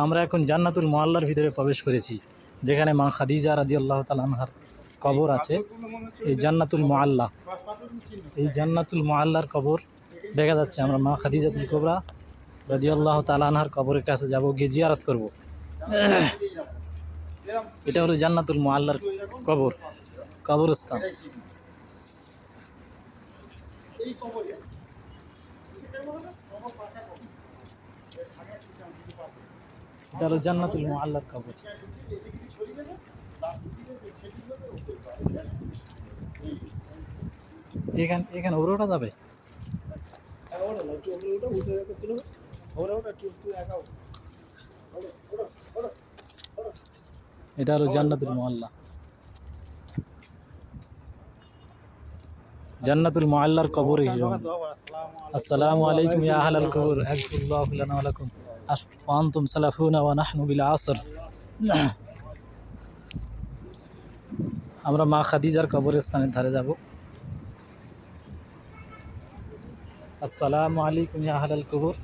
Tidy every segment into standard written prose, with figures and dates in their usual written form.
আমরা এখন জান্নাতুল মুআল্লার ভিতরে প্রবেশ করেছি, যেখানে মা খাদিজা রাদিয়াল্লাহু তাআলা আনহার কবর আছে। এই জান্নাতুল মুআল্লা, এই জান্নাতুল মুআল্লার কবর দেখা যাচ্ছে। আমরা মা খাদিজাতুল কুবরা রাদিয়াল্লাহু তাআলা আনহার কবরের কাছে যাব, গিয়ে জিয়ারত করব। এটা হলো জান্নাতুল মুআল্লার কবরস্থান। এটা হলো জান্নাতুল মুআল্লার কবর। এখানে ওটা যাবে। এটা হলো জান্নাতুল মুআল্লা। জান্নাতুল মুআল্লার কবর। আসসালামু আলাইকুম ইয়া আহলাল কবর, আগফিরুল্লাহু লানা ওয়া লাকুম ওয়া আনতুম সালাফুনা ওয়া নাহনু বিল আসর। আমরা মা খাদিজার কবরস্থানের ধারে যাব। আসসালামু আলাইকুম ইয়া আহলাল কবর,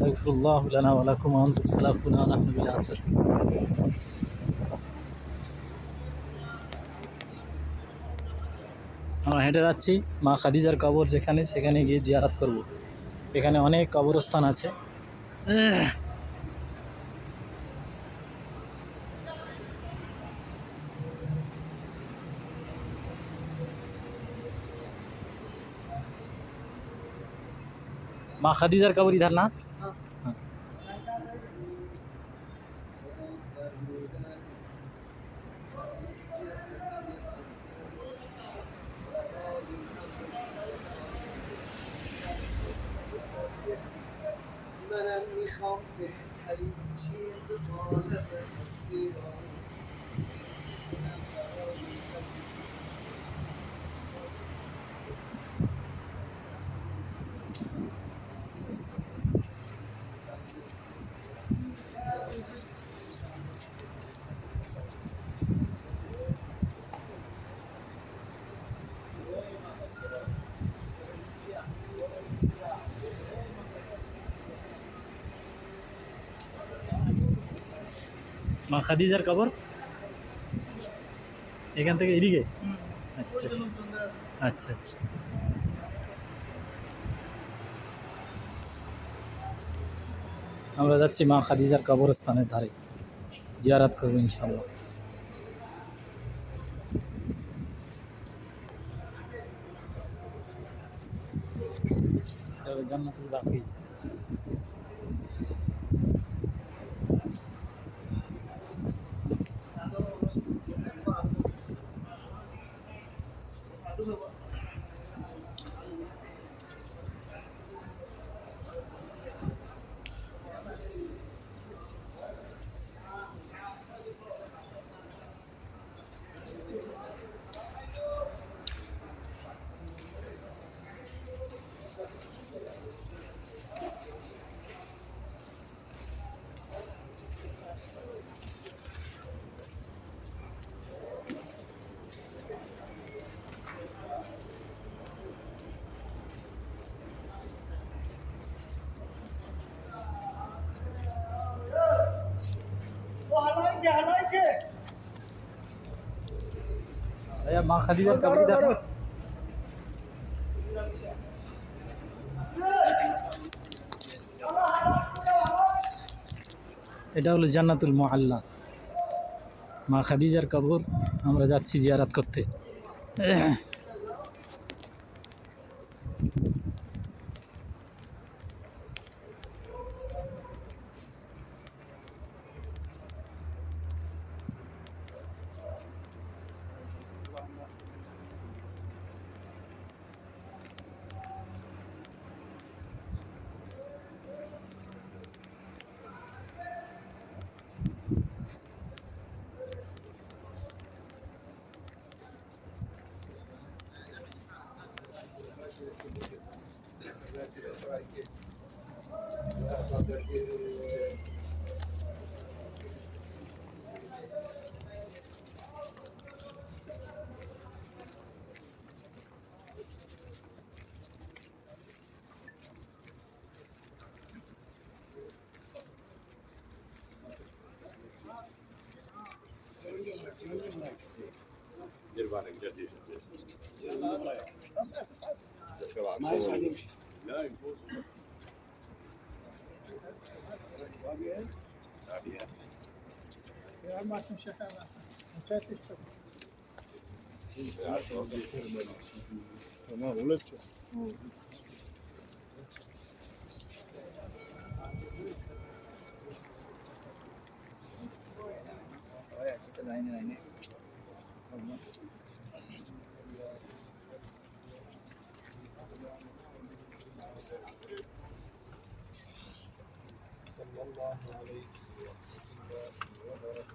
আগফিরুল্লাহু লানা ওয়া লাকুম ওয়া আনতুম সালাফুনা ওয়া নাহনু বিল আসর। আমরা হেঁটে যাচ্ছি মা খাদিজার কবর যেখানে, সেখানে গিয়ে জিয়ারত করব। এখানে অনেক কবরস্থান আছে। माँ खदीजार कब्र इधर ना। माँ खदीजार कब्र এখান থেকে এদিকে। আচ্ছা আচ্ছা আচ্ছা। আমরা যাচ্ছি মা খাদিজার কবরস্থানের ধারে, জিয়ারত করব ইনশাআল্লাহ। জান্নাতুল বাকি। মা খাদিজার কবর দেখো। এটা হলো জান্নাতুল মুআল্লা, মা খাদিজার কবর। আমরা যাচ্ছি জিয়ারত করতে।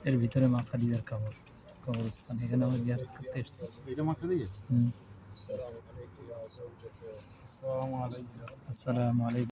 এর ভিতরে মা খাদিজার কবরস্থান, এখানে আমরা জিয়ারত করতে এসেছি। এটা মাখা দিয়ে হুম। আসসালামু আলাইকুম। আসসালামু আলাইকুম।